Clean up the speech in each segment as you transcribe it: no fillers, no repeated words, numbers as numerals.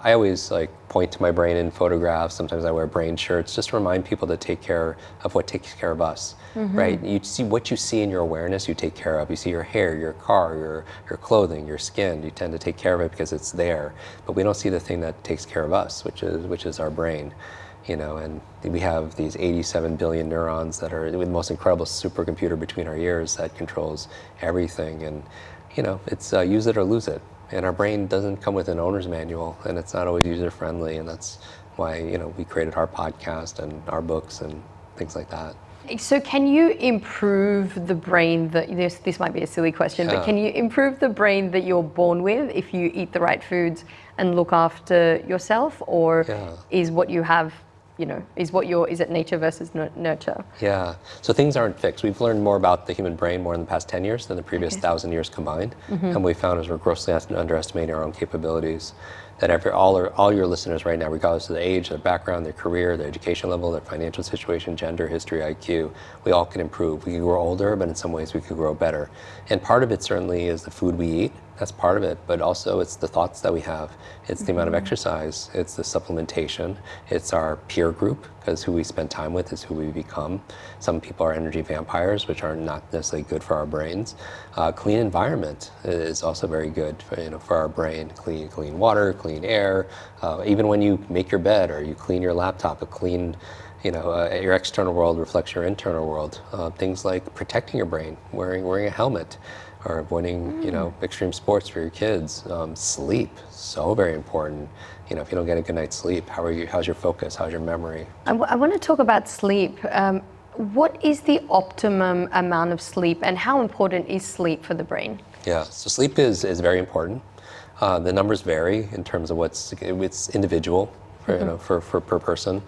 I always like point to my brain in photographs. Sometimes I wear brain shirts just to remind people to take care of what takes care of us, right? You see what you see in your awareness, you take care of. You see your hair, your car, your clothing, your skin. You tend to take care of it because it's there. But we don't see the thing that takes care of us, which is our brain. And we have these 87 billion neurons that are the most incredible supercomputer between our ears that controls everything. And it's use it or lose it. And our brain doesn't come with an owner's manual, and it's not always user-friendly, and that's why we created our podcast and our books and things like that. So can you improve the brain this might be a silly question, but can you improve the brain that you're born with if you eat the right foods and look after yourself, or is what you have is it nature versus nurture? Yeah, so things aren't fixed. We've learned more about the human brain more in the past 10 years than the previous 1,000 years combined. And what we found is we're grossly underestimating our own capabilities. That all your listeners right now, regardless of their age, their background, their career, their education level, their financial situation, gender, history, IQ, we all can improve. We can grow older, but in some ways we could grow better. And part of it certainly is the food we eat. That's part of it, but also it's the thoughts that we have. It's the amount of exercise, it's the supplementation, it's our peer group, because who we spend time with is who we become. Some people are energy vampires, which are not necessarily good for our brains. Clean environment is also very good for our brain. Clean water, clean air. Even when you make your bed or you clean your laptop, your external world reflects your internal world. Things like protecting your brain, wearing a helmet, or avoiding extreme sports for your kids. Sleep, so very important. If you don't get a good night's sleep, how's your focus, how's your memory? I want to talk about sleep. What is the optimum amount of sleep, and how important is sleep for the brain? Yeah, so sleep is very important. The numbers vary in terms of it's individual for per person.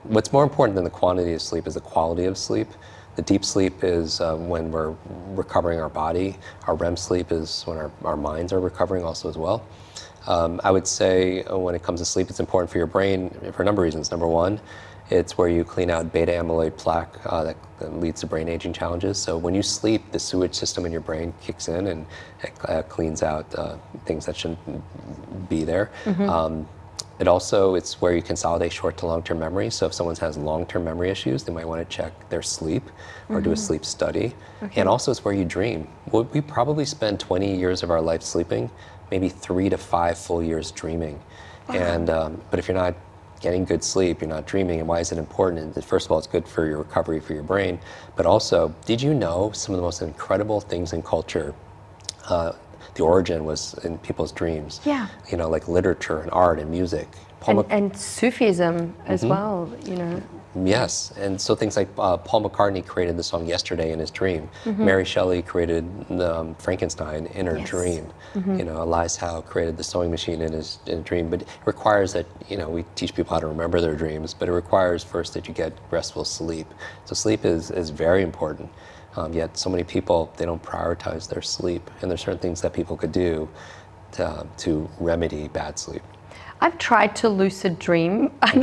What's more important than the quantity of sleep is the quality of sleep. The deep sleep is when we're recovering our body. Our REM sleep is when our minds are recovering also as well. I would say when it comes to sleep, it's important for your brain for a number of reasons. Number one, it's where you clean out beta amyloid plaque that leads to brain aging challenges. So when you sleep, the sewage system in your brain kicks in and it cleans out things that shouldn't be there. It's where you consolidate short to long-term memory. So if someone has long-term memory issues, they might want to check their sleep or do a sleep study. And also it's where you dream. We probably spend 20 years of our life sleeping, maybe 3 to 5 full years dreaming. And but if you're not getting good sleep, you're not dreaming. And why is it important? And first of all, it's good for your recovery, for your brain. But also, did you know some of the most incredible things in culture, the origin was in people's dreams? Yeah. Like literature and art and music. And Sufism as well, Yes, and so things like Paul McCartney created the song Yesterday in his dream. Mary Shelley created Frankenstein in her dream. Elias Howe created the sewing machine in a dream. But it requires that, we teach people how to remember their dreams, but it requires first that you get restful sleep. So sleep is very important. Yet so many people, they don't prioritize their sleep, and there's certain things that people could do to remedy bad sleep. I've tried to lucid dream. I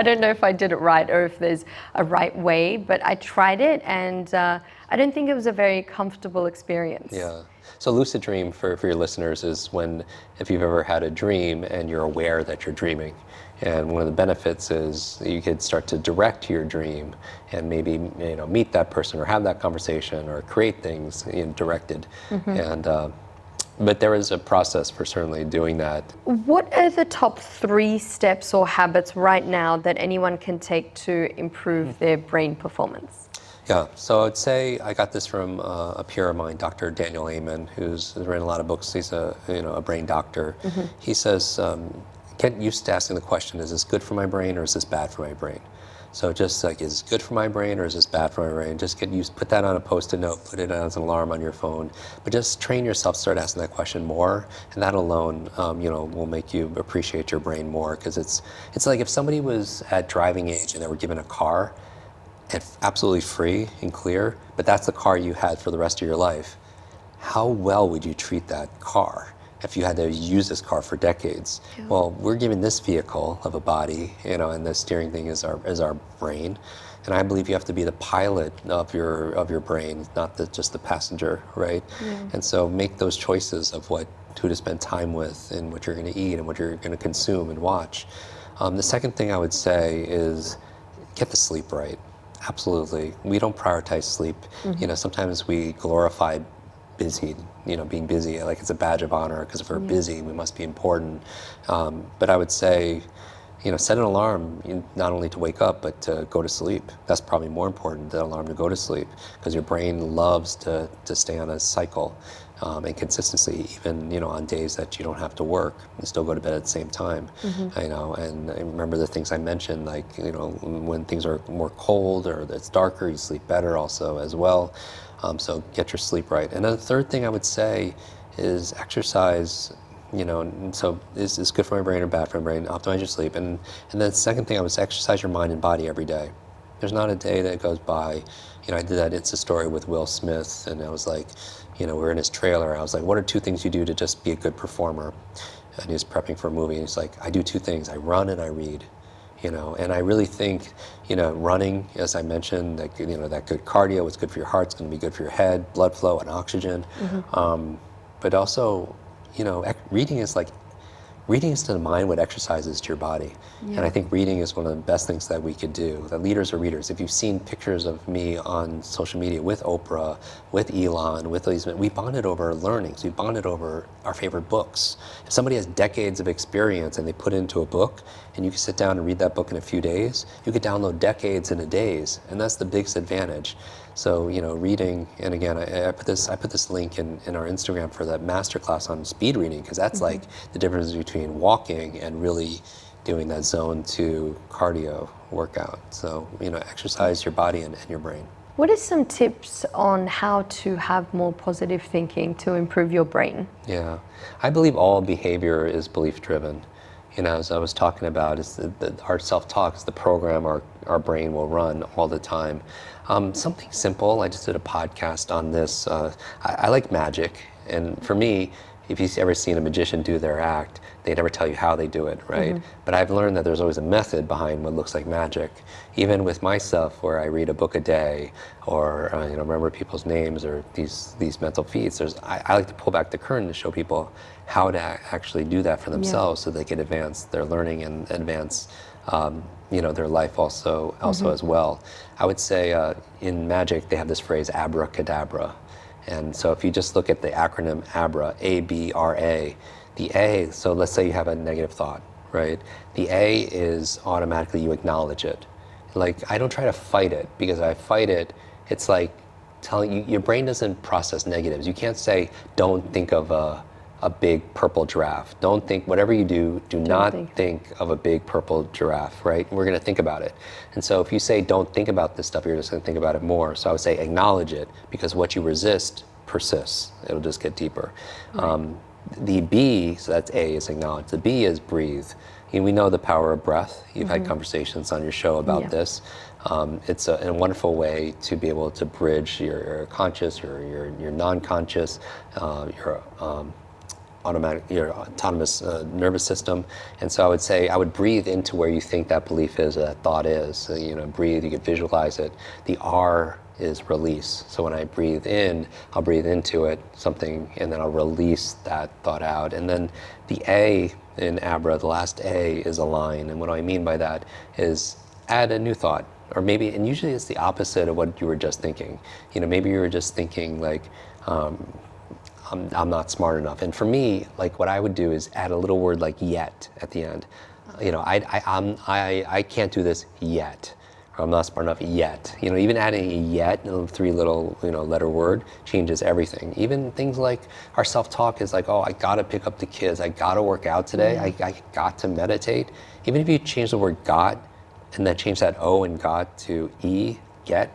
don't know if I did it right or if there's a right way, but I tried it, and I don't think it was a very comfortable experience. Yeah. So lucid dream for your listeners is if you've ever had a dream and you're aware that you're dreaming. And one of the benefits is you could start to direct your dream and maybe meet that person or have that conversation or create things directed. But there is a process for certainly doing that. What are the top 3 steps or habits right now that anyone can take to improve their brain performance? Yeah, so I'd say I got this from a peer of mine, Dr. Daniel Amen, who's written a lot of books. He's a brain doctor. He says, get used to asking the question, is this good for my brain or is this bad for my brain? So just like, is this good for my brain or is this bad for my brain? Just get used, put that on a Post-it note, put it as an alarm on your phone, but just train yourself, start asking that question more, and that alone, will make you appreciate your brain more. Because it's like if somebody was at driving age and they were given a car, and absolutely free and clear, but that's the car you had for the rest of your life, how well would you treat that car if you had to use this car for decades? Yeah. Well, we're given this vehicle of a body, and the steering thing is our brain. And I believe you have to be the pilot of your brain, not just the passenger, right? Yeah. And so make those choices of what who to spend time with, and what you're going to eat, and what you're going to consume and watch. The second thing I would say is get the sleep right. Absolutely. We don't prioritize sleep. Sometimes we glorify busy, being busy, like it's a badge of honor, because if we're busy, we must be important. But I would say, set an alarm, not only to wake up, but to go to sleep. That's probably more important, the alarm to go to sleep, because your brain loves to stay on a cycle and consistency, even, on days that you don't have to work, and still go to bed at the same time. And I remember the things I mentioned, like, when things are more cold or it's darker, you sleep better also as well. So get your sleep right. And then the third thing I would say is exercise. So is good for my brain or bad for my brain? Optimize your sleep. And then the second thing I would say, exercise your mind and body every day. There's not a day that goes by. I did that Insta story with Will Smith, and I was like, we're in his trailer. I was like, what are 2 things you do to just be a good performer? And he was prepping for a movie, and he's like, I do 2 things. I run and I read. And I really think, running, as I mentioned, that that good cardio, what's good for your heart, it's going to be good for your head, blood flow and oxygen. But also, reading is to the mind what exercise is to your body. And I think reading is one of the best things that we could do. That leaders are readers. If you've seen pictures of me on social media with Oprah, with Elon, with these, we bonded over learnings. We bonded over our favorite books. If somebody has decades of experience and they put it into a book, and you can sit down and read that book in a few days, you could download decades in a days, and that's the biggest advantage. So, reading, and again, I put this link in our Instagram for that masterclass on speed reading, because that's like the difference between walking and really doing that zone 2 cardio workout. So, exercise your body and your brain. What are some tips on how to have more positive thinking to improve your brain? Yeah, I believe all behavior is belief driven. As I was talking about, is our self-talk is the program our brain will run all the time. Something simple, I just did a podcast on this. I like magic, and for me, if you've ever seen a magician do their act, they never tell you how they do it, right? But I've learned that there's always a method behind what looks like magic. Even with myself, where I read a book a day, or remember people's names, or these mental feats. I like to pull back the curtain to show people how to actually do that for themselves, so they can advance their learning and advance their life also as well. I would say in magic they have this phrase abracadabra. And so if you just look at the acronym ABRA, A-B-R-A, the A, so let's say you have a negative thought, right? The A is automatically you acknowledge it. Like, I don't try to fight it, because if I fight it, it's like telling you, your brain doesn't process negatives. You can't say, don't think of a big purple giraffe. Don't think, whatever you do, do not think of a big purple giraffe, right? We're gonna think about it. And so if you say, don't think about this stuff, you're just gonna think about it more. So I would say acknowledge it, because what you resist persists. It'll just get deeper. Right. The B, so that's A, is acknowledge. The B is breathe. We know the power of breath. You've had conversations on your show about this. It's a wonderful way to be able to bridge your conscious, your non-conscious, your autonomous nervous system. And so I would say I would breathe into where you think that belief is, or that thought is. So, breathe, you could visualize it. The R is release. So when I breathe in, I'll breathe into it, something, and then I'll release that thought out. And then the A in ABRA, the last A, is align. And what I mean by that is add a new thought. Or maybe, and usually it's the opposite of what you were just thinking. Maybe you were just thinking like, I'm not smart enough. And for me, like, what I would do is add a little word like yet at the end. I can't do this yet. Or I'm not smart enough yet. Even adding a yet, a 3 little letter word, changes everything. Even things like our self-talk is like, oh, I gotta pick up the kids. I gotta work out today. I got to meditate. Even if you change the word got, and then change that O in got to E, get.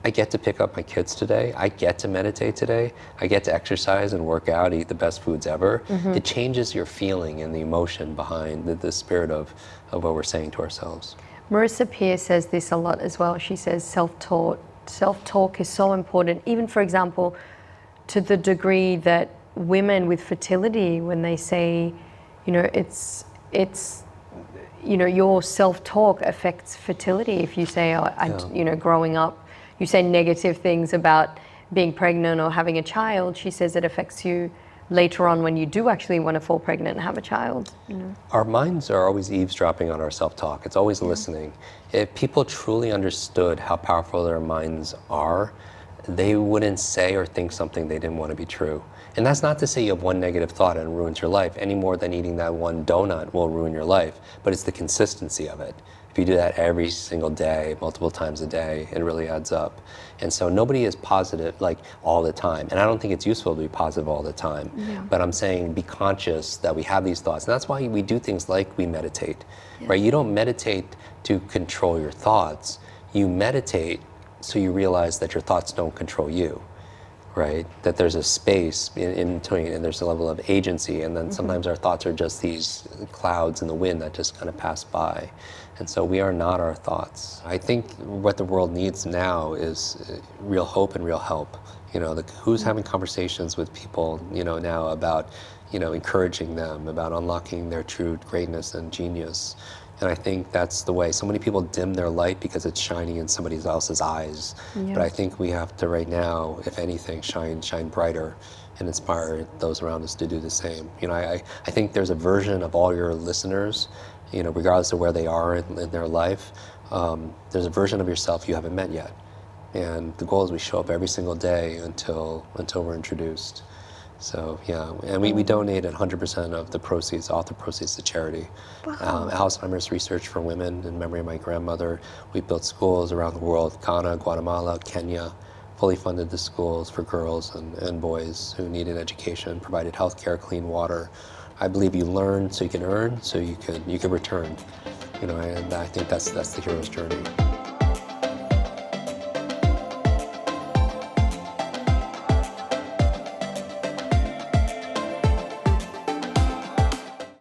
I get to pick up my kids today. I get to meditate today. I get to exercise and work out, eat the best foods ever. It changes your feeling and the emotion behind the spirit of what we're saying to ourselves. Marissa Peer says this a lot as well. She says self-talk is so important, even, for example, to the degree that women with fertility, when they say, it's your self-talk affects fertility. If you say, growing up, you say negative things about being pregnant or having a child, she says it affects you later on when you do actually want to fall pregnant and have a child. You know? Our minds are always eavesdropping on our self-talk. It's always listening. If people truly understood how powerful their minds are, they wouldn't say or think something they didn't want to be true. And that's not to say you have one negative thought and it ruins your life any more than eating that one donut will ruin your life, but it's the consistency of it. If you do that every single day, multiple times a day, it really adds up. And so nobody is positive like all the time. And I don't think it's useful to be positive all the time. But I'm saying be conscious that we have these thoughts. And that's why we do things like we meditate, right? You don't meditate to control your thoughts. You meditate so you realize that your thoughts don't control you, right? That there's a space in between and there's a level of agency. And then sometimes our thoughts are just these clouds in the wind that just kind of pass by. And so we are not our thoughts. I think what the world needs now is real hope and real help. You know, who's having conversations with people, you know, now about, you know, encouraging them, about unlocking their true greatness and genius. And I think that's the way. So many people dim their light because it's shining in somebody else's eyes. But I think we have to right now, if anything, shine brighter and inspire those around us to do the same. You know, I think there's a version of all your listeners, you know, regardless of where they are in their life, there's a version of yourself you haven't met yet. And the goal is we show up every single day until we're introduced. So yeah, and we donate 100% of the proceeds, author proceeds, to charity. Alzheimer's research for women in memory of my grandmother. We built schools around the world, Ghana, Guatemala, Kenya, fully funded the schools for girls and boys who needed education, provided healthcare, clean water. I believe you learn so you can earn, so you can return. You know, and I think that's the hero's journey.